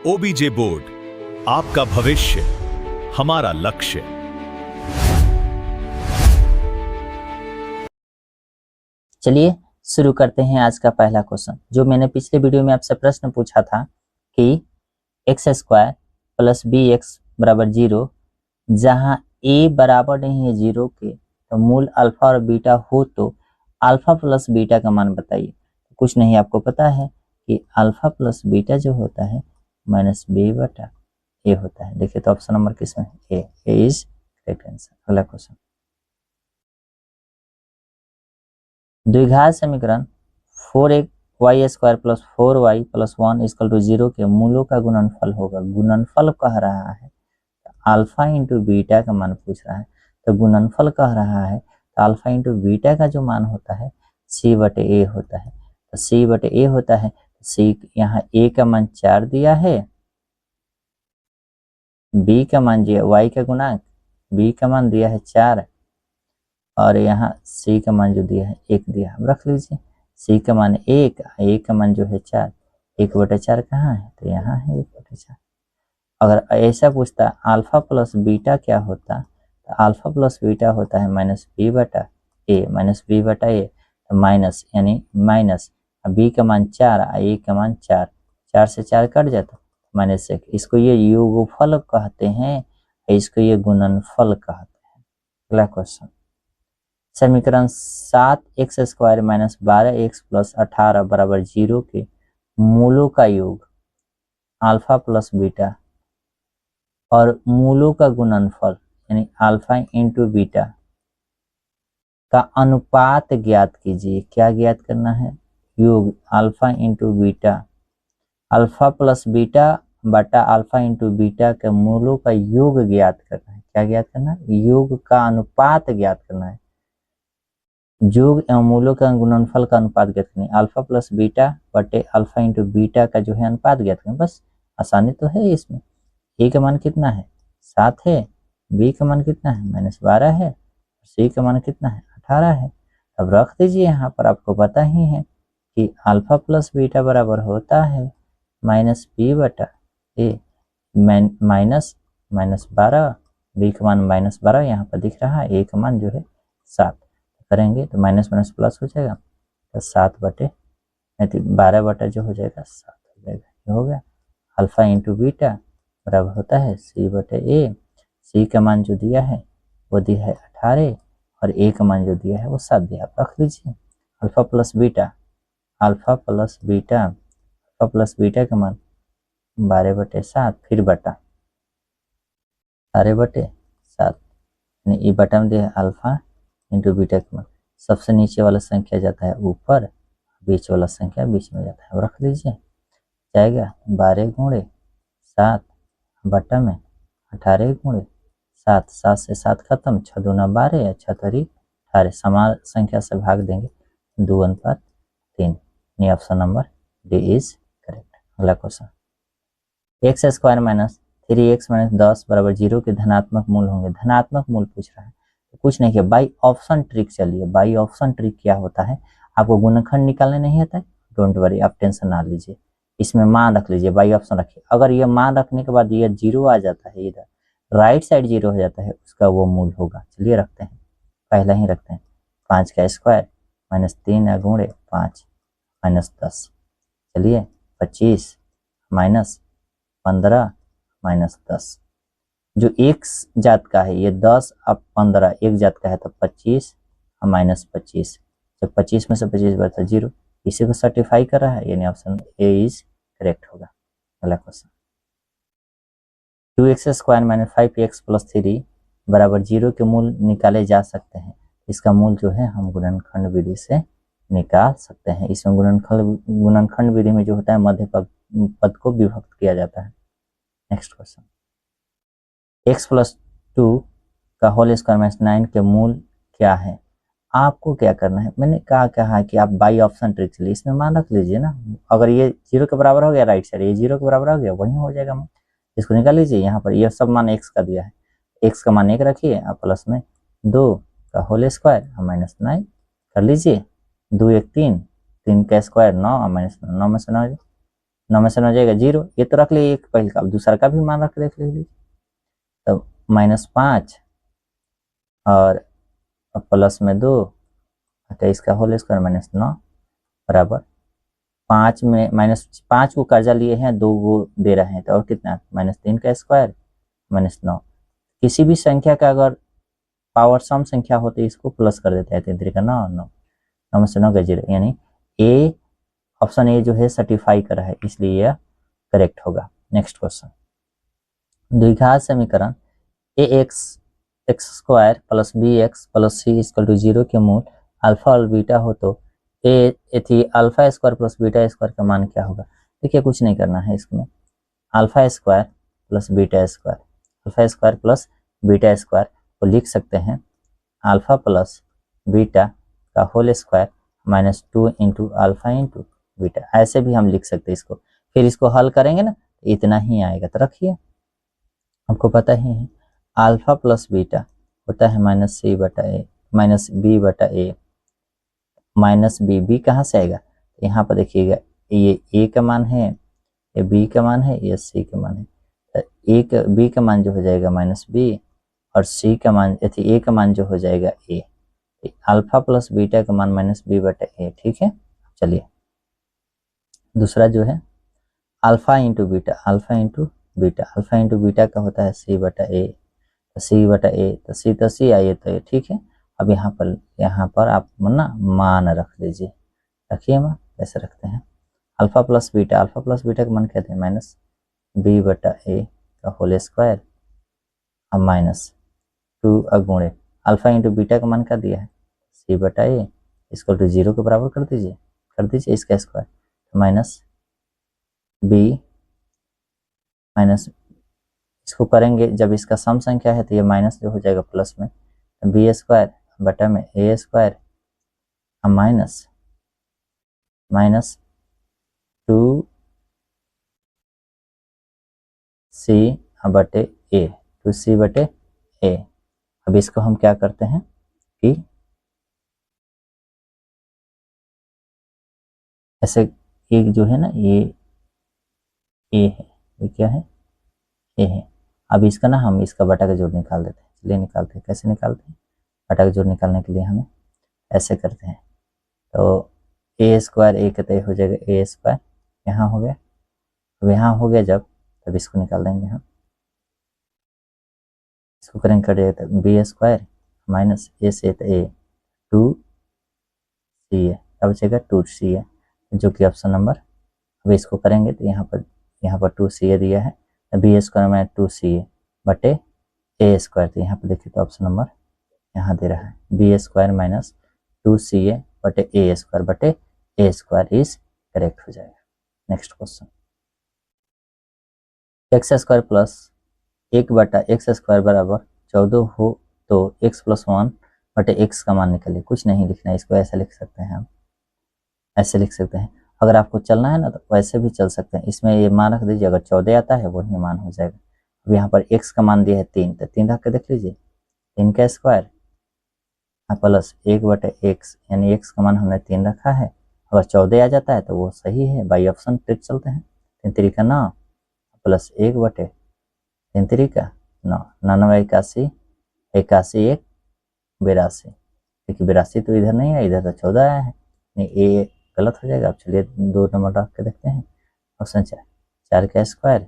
OBJ board, आपका भविष्य हमारा लक्ष्य। चलिए शुरू करते हैं आज का पहला क्वेश्चन। जो मैंने पिछले वीडियो में आपसे प्रश्न पूछा था कि x square plus B x बराबर 0, जहां ए बराबर नहीं है 0 के, तो मूल अल्फा और बीटा हो तो अल्फा प्लस बीटा का मान बताइए। कुछ नहीं, आपको पता है कि अल्फा प्लस बीटा जो होता है माइनस बी बटा ए होता है। देखिए तो ऑप्शन नंबर किस में है? A is correct answer. अगला क्वेश्चन, द्विघात समीकरण 4y स्क्वायर प्लस 4y प्लस 1 इक्वल टू 0 के मूलों का गुणनफल होगा। गुणनफल कह रहा है, अल्फा इंटू बीटा का मान पूछ रहा है, तो गुणनफल कह रहा है तो अल्फा इंटू बीटा का जो मान होता है सी बटे ए होता है। तो सी बटे ए होता है, सी यहाँ ए का मान 4 दिया है, बी का मान दिया, वाई का गुणांक बी का मान दिया है 4, और यहाँ सी का मान जो दिया है 1 दिया। अब रख लीजिए, सी का मान 1, ए का मान जो है 4, 1/4 कहाँ है? तो यहाँ है 1/4। अगर ऐसा पूछता अल्फा प्लस बीटा क्या होता, तो अल्फा प्लस बीटा होता है माइनस बी बटा ए, माइनस बी बटा ए, तो माइनस यानी माइनस बी का मान 4, ए का मान 4, 4 से 4 कट जाता माइनस 1। इसको ये योगफल कहते हैं, इसको ये गुणनफल कहते हैं। अगला क्वेश्चन, समीकरण 7x square minus 12x plus 18 बराबर 0 के मूलों का योग अल्फा प्लस बीटा और मूलों का गुणनफल यानी अल्फा इंटू बीटा का अनुपात ज्ञात कीजिए। क्या ज्ञात करना है? योग alpha into beta, alpha plus beta बटा अल्फा इंटू बीटा के मूलों का योग ज्ञात करना है। क्या ज्ञात करना है? योग का अनुपात ज्ञात करना है। योग एवं मूलों का गुणनफल का अनुपात ज्ञात करना है। अल्फा प्लस बीटा बटे अल्फा इंटू बीटा का जो है अनुपात ज्ञात करना। बस आसानी तो है इसमें। ए का मान कितना है? 7 है, बी का मान कितना है? -12 है, सी का मान कितना है? 18 है। अब रख दीजिए, यहाँ पर आपको पता ही है कि अल्फा प्लस बीटा बराबर होता है माइनस बी बटा ए, माइनस -12, बी का मान -12 यहाँ पर दिख रहा है, ए का मान जो है 7 करेंगे तो माइनस माइनस प्लस हो जाएगा, तो 7 बटे 12 बटा जो हो जाएगा 7 हो जाएगा। ये हो गया। अल्फा इंटू बीटा बराबर होता है सी बटे ए, सी का मान जो दिया है वो दिया है 18 और ए का मान जो दिया है वो 7 दिया। आप रख लीजिए, alpha plus beta, alpha plus beta, alpha plus beta का मान 12/7, फिर बटा 12/7, यानी ई बटा में दिया है अल्फा इंटू बीटा का मान। सबसे नीचे वाला संख्या जाता है ऊपर, बीच वाला संख्या बीच में जाता है। रख लीजिए, जाएगा 12 × 7 बटा में 18 × 7, 7 से 7 खत्म, 6 दूना 12 या 6 तरी 18, समान संख्या से भाग देंगे 2:3, यानी option number D is correct. अगला question, X square minus 3x minus 10 बराबर 0 के धनात्मक मूल होंगे। धनात्मक मूल पूछ रहा है, तो कुछ नहीं किया, बाई ऑप्शन ट्रिक चलिए। बाई ऑप्शन ट्रिक क्या होता है? आपको गुणनखंड निकालने नहीं आता है, डोंट वरी, आप टेंशन ना लीजिए, इसमें मान रख लीजिए, बाई ऑप्शन रखिए। अगर ये मान रखने के बाद ये 0 आ जाता है, इधर राइट साइड 0 हो जाता है, उसका वो मूल होगा। चलिए रखते हैं, पहला ही रखते हैं, 5 का स्क्वायर माइनस 3 × 5 माइनस 10, चलिए 25 माइनस 15 माइनस 10। जो एक जात का है ये 10, अब 15 एक जात का है तो 25 और माइनस 25, जब 25 में से 25 बचा 0, इसी को सर्टिफाई कर रहा है, यानी ऑप्शन ए इज करेक्ट होगा। अगला question, 2x square minus 5x plus 3 बराबर 0 के मूल निकाले जा सकते हैं। इसका मूल जो है हम गुणनखंड विधि से निकाल सकते हैं। इसमें गुणनखंड विधि में जो होता है मध्य पद को विभक्त किया जाता है। नेक्स्ट क्वेश्चन, x प्लस 2 का होल स्क्वायर माइनस 9 के मूल क्या है? आपको क्या करना है, मैंने कहा कि आप बाई ऑप्शन ट्रिक चलिए, इसमें मान रख लीजिए ना। अगर ये 0 के बराबर हो गया, राइट साइड ये 0 के बराबर हो गया, वही हो जाएगा मान, इसको निकाल लीजिए। यहाँ पर ये सब मान x का दिया है, x का मान 1 रखिए, आप प्लस में 2 का होल स्क्वायर माइनस 9 कर लीजिए, 2 1 3, 3 का स्क्वायर 9 माइनस 9 में से 9, 9 में से 9 जाएगा 0, ये तो रख लिए एक पहले का, अब दूसरा का भी मान रख देख लीजिए। तो -5 और प्लस में 2, 28 का होल स्क्वायर -9 बराबर 5 में -5 को कर्जा लिए हैं, 2 वो दे रहे हैं, तो और कितना -3 का स्क्वायर -9। किसी भी संख्या का अगर पावर सम संख्या होती है इसको प्लस कर देते हैं, 3 3 का 9, 9 में से 9 का 0, यानी ए ऑप्शन ए जो है सर्टिफाई करा है, इसलिए यह करेक्ट होगा। नेक्स्ट क्वेश्चन, द्विघात समीकरण A X square plus B X plus C equal to 0 के मूल अल्फा और बीटा हो तो alpha square plus beta square का मान क्या होगा। देखिए कुछ नहीं करना है इसमें, alpha square plus beta square, alpha square plus beta square को लिख सकते हैं अल्फा प्लस बीटा का whole square -2 into alpha into beta, ऐसे भी हम लिख सकते हैं इसको। फिर इसको हल करेंगे ना इतना ही आएगा, तो रखिए आपको पता ही है अल्फा प्लस बीटा होता है -c बटा ए माइनस बी बटा ए, माइनस बी कहाँ से आएगा, यहाँ पर देखिएगा ये ए का मान है, ये बी का मान है, ये सी का मान है, तो बी का मान जो हो जाएगा -b और सी का मान ए का मान जो हो जाएगा ए, अल्फा प्लस बीटा का मान -b बटा ए। ठीक है, चलिए दूसरा जो है alpha into beta, alpha into beta, alpha into beta का होता है सी बटा ए, तो सी बटा ए, तो सी आइए तो ये ठीक है। अब यहाँ पर आप ना मान रख लीजिए, रखिए मान कैसे रखते हैं, अल्फा प्लस बीटा का मान कहते हैं -b बटा ए का होल स्क्वायर अब -2 अगुणे अल्फा इंटू बीटा का मान क्या दिया है c बटा ए इसको टू 0 के बराबर कर दीजिए इसका स्क्वायर, -b माइनस इसको करेंगे जब इसका सम संख्या है तो ये माइनस जो हो जाएगा प्लस में, बी स्क्वायर बटा में ए स्क्वायर माइनस 2c बटे ए, 2c बटे ए। अब इसको हम क्या करते हैं कि ऐसे एक जो है ना ये ए है, ये क्या है ए है। अब इसका ना हम इसका बटा का जोड़ निकाल देते हैं, चलिए निकालते हैं, कैसे निकालते हैं, बटा का जोड़ निकालने के लिए हमें ऐसे करते हैं, तो ए स्क्वायर ए कहते हो जाएगा ए स्क्वायर, यहाँ हो गया, अब यहाँ हो गया जब तब इसको निकाल देंगे हम, इसको करेंगे कर देगा बी स्क्वायर माइनस ए से तो ए 2c है, अब बचेगा 2c है जो कि ऑप्शन नंबर, अब इसको करेंगे तो यहाँ पर 2c दिया है, बी स्क्वायर में 2c बटे ए स्क्वायर, तो यहाँ पर देखिए तो ऑप्शन नंबर यहाँ दे रहा है बी स्क्वायर माइनस 2c बटे ए स्क्वायर इज करेक्ट हो जाएगा। Next question, X square plus 1 बटा एक्स स्क्वायर बराबर 14 हो तो x प्लस 1 बटे x का मान निकालिए। कुछ नहीं लिखना है, इसको ऐसे लिख सकते हैं हम, ऐसे लिख सकते हैं। अगर आपको चलना है ना तो वैसे भी चल सकते हैं, इसमें ये मान रख दीजिए, अगर 14 आता है वही मान हो जाएगा। अब यहाँ पर x का मान दिया है 3, तो 3 रख के देख लीजिए, 3 का स्क्वायर प्लस 1 बटे x, यानी x का मान हमने 3 रखा है, अगर 14 आ जाता है तो वो सही है, बाई ऑप्शन ट्रिक चलते हैं। 3 3 का 9 प्लस 1 बटे 3 3 का 9, 99 81 81 1 82, देखिए 82 तो इधर नहीं है, इधर तो 14 आया है, नहीं ए गलत हो जाएगा। अब चलिए 2 नंबर रख के देखते हैं, ऑप्शन 4 का स्क्वायर,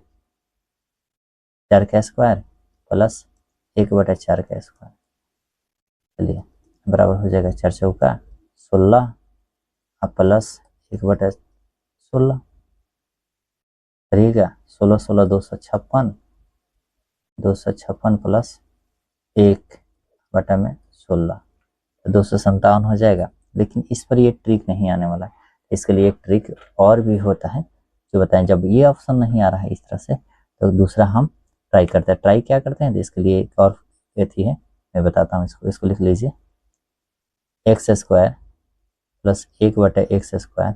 4 का स्क्वायर प्लस 1 बटा 4 का स्क्वायर, चलिए बराबर हो जाएगा 4 चौका 16 अब प्लस 1 बटा 16 करिएगा, 16 16 256 प्लस 1 बटा में 16 257 हो जाएगा। लेकिन इस पर ये ट्रिक नहीं आने वाला है, इसके लिए एक ट्रिक और भी होता है जो बताएं, जब ये ऑप्शन नहीं आ रहा है इस तरह से तो दूसरा हम ट्राई करते हैं। ट्राई क्या करते हैं तो इसके लिए एक और थी है, मैं बताता हूँ इसको लिख लीजिए, एक्स स्क्वायर प्लस 1 बटा एक्स स्क्वायर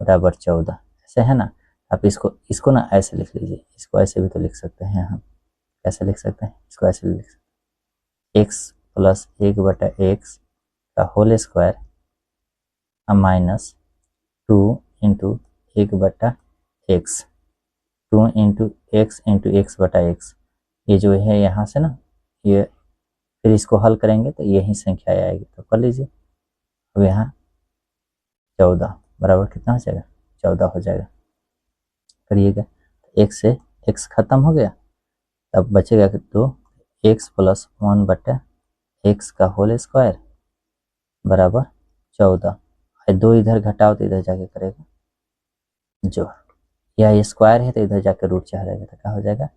बराबर 14, ऐसे है ना। आप इसको ना ऐसे लिख लीजिए, इसको ऐसे भी तो लिख सकते हैं हम, कैसे लिख सकते हैं, इसको ऐसे लिख सकते हैं, एक्स प्लस 1 बटा एक्स का होल स्क्वायर माइनस 2 इंटू 1 बटा एक्स, 2 इंटू एक्स बटा एक्स, ये जो है यहाँ से ना, ये फिर इसको हल करेंगे तो यही संख्या आएगी, तो कर लीजिए। अब यहाँ 14 बराबर कितना हो जाएगा, 14 हो जाएगा। करिएगा, एक से एक्स खत्म हो गया, तब बचेगा कि तो एक्स प्लस 1 बटा एक्स का होल स्क्वायर बराबर 14। 2 इधर घटाओ तो इधर जाके करेगा जोड़, या ये स्क्वायर है तो इधर जाकर रूट चढ़ेगा, तो क्या हो जाएगा,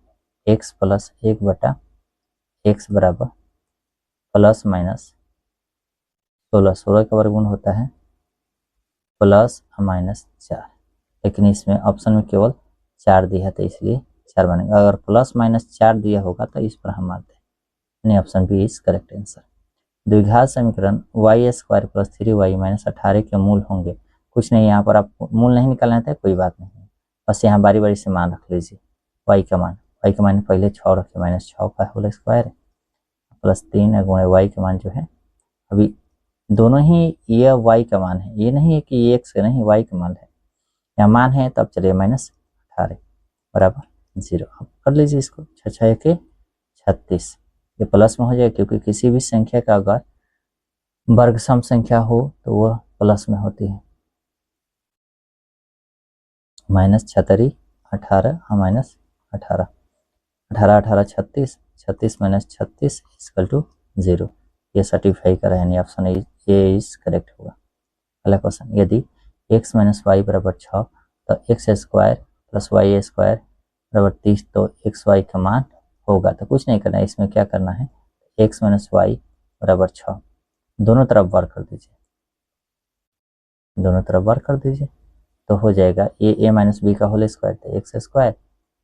एक्स प्लस 1 बटा एक्स बराबर प्लस माइनस 16, 16 का वर्गमूल होता है प्लस माइनस 4, लेकिन इसमें ऑप्शन में केवल 4 दिया है तो इसलिए 4 बनेगा। अगर प्लस माइनस 4 दिया होगा तो इस पर हम मानते हैं, यानी option B is correct answer. द्विघात समीकरण Y square plus 3y minus 18 के मूल होंगे। कुछ नहीं, यहाँ पर आपको मूल नहीं निकालना था, कोई बात नहीं, बस यहाँ बारी बारी से मान रख लीजिए। y का मान पहले 6 रखे, माइनस 6 का होल स्क्वायर प्लस 3 गुणे y का मान जो है, अभी दोनों ही ये y का मान है, ये नहीं है कि ये x का नहीं, y का मान है, यहाँ मान है, तब चलिए माइनस 18 बराबर 0। अब कर लीजिए इसको, 6 के 36, ये प्लस में हो जाएगा क्योंकि किसी भी संख्या का अगर वर्ग सम संख्या हो तो वह प्लस में होती है। माइनस 36 18 माइनस 18, 18 18 36, 36 माइनस 36 इक्वल टू 0। ये सर्टिफाई करा है, यानी ऑप्शन ए इज करेक्ट होगा। अगला क्वेश्चन, यदि x माइनस वाई बराबर 6 तो x square plus y square बराबर 30, तो एक्स वाई का मान होगा। तो कुछ नहीं करना है, इसमें क्या करना है, x माइनस वाई बराबर 6 दोनों तरफ वर्क कर दीजिए, दोनों तरफ वर्क कर दीजिए, तो हो जाएगा ए माइनस बी का होल स्क्वायर, तो x square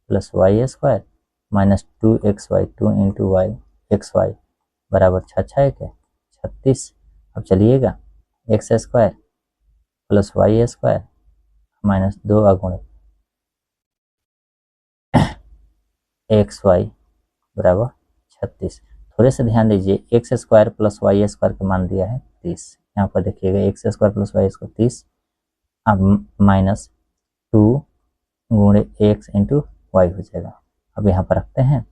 plus y square minus 2xy 2 into y x y बराबर 6 के 36। अब चलिएगा, x square plus y square minus 2 गुणे एक्स वाई बराबर 36। थोड़े से ध्यान दीजिए, x square plus y square का मान दिया है 30, यहाँ पर देखिएगा x square plus y square 30, अब माइनस 2 गुणे एक्स इंटू वाई हो जाएगा। अब यहाँ पर रखते हैं,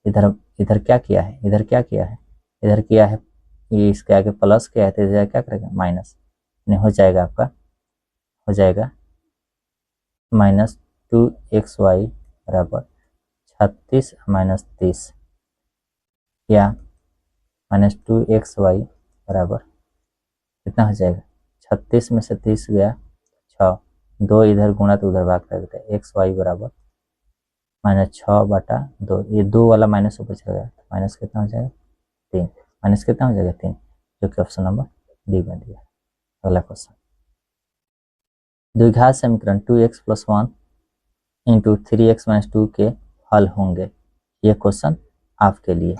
इधर क्या किया है, इधर किया है ये इसके आगे प्लस किया है, तो इधर क्या करेगा माइनस, नहीं हो जाएगा आपका, हो जाएगा माइनस 2xy बराबर 36 माइनस 30, या माइनस 2xy बराबर कितना हो जाएगा, 36 में से 30 गया 6, 2 इधर गुणा तो उधर भाग कर देता है, xy बराबर माइनस 6 बटा 2, ये 2 वाला माइनस ऊपर चला गया, माइनस कितना हो जाएगा 3, माइनस कितना हो जाएगा 3, जो कि ऑप्शन नंबर डी बन गया। अगला क्वेश्चन, द्विघात समीकरण 2x plus 1 into 3x minus 2 के हल होंगे। ये क्वेश्चन आपके लिए,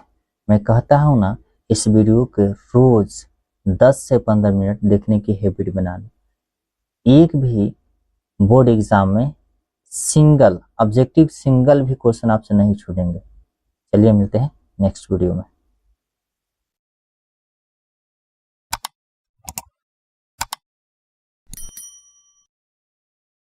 मैं कहता हूँ ना, इस वीडियो के रोज 10 से 15 मिनट देखने की हैबिट बना लो। एक भी बोर्ड एग्जाम में ऑब्जेक्टिव सिंगल भी क्वेश्चन आपसे नहीं छूटेंगे। चलिए मिलते हैं नेक्स्ट वीडियो में।